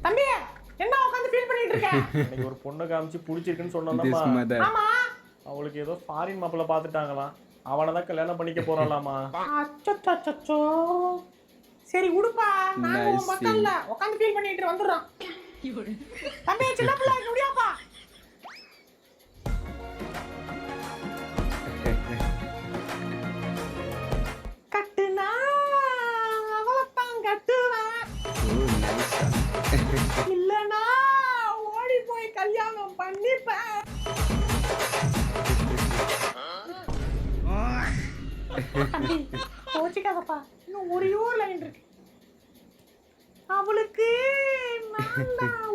தம்பி என்ன உட்காந்து ஃபீல் பண்ணிட்டு இருக்க? இன்னைக்கு ஒரு பொண்ணை காமிச்சு பிடிச்சிருக்குன்னு சொன்னோம்மா. ஆமா. அவளுக்கு ஏதோ ஃபாரின் மாப்பிள்ள பார்த்துட்டாங்களாம். அவனை தான் கல்யாணம் பண்ணிக்க போறாளாமா. அச்சச்சோ. சரி உடுப்பா, நான் உன் பக்கம் இல்ல, உட்காந்து ஃபீல் பண்ணிட்டு வந்துடுறோம். தம்பி சின்ன பிள்ளை முடியாப்பா. கட்டுனா அவளத்தான் கட்டுவேன், இல்லனா ஓடி போய் கல்யாணம் பண்ணிப்பேன். கோச்சிக்காதப்பா, இன்னும் ஒரே ஒரு லைன் இருக்கு. அவளுக்கு நான் தான்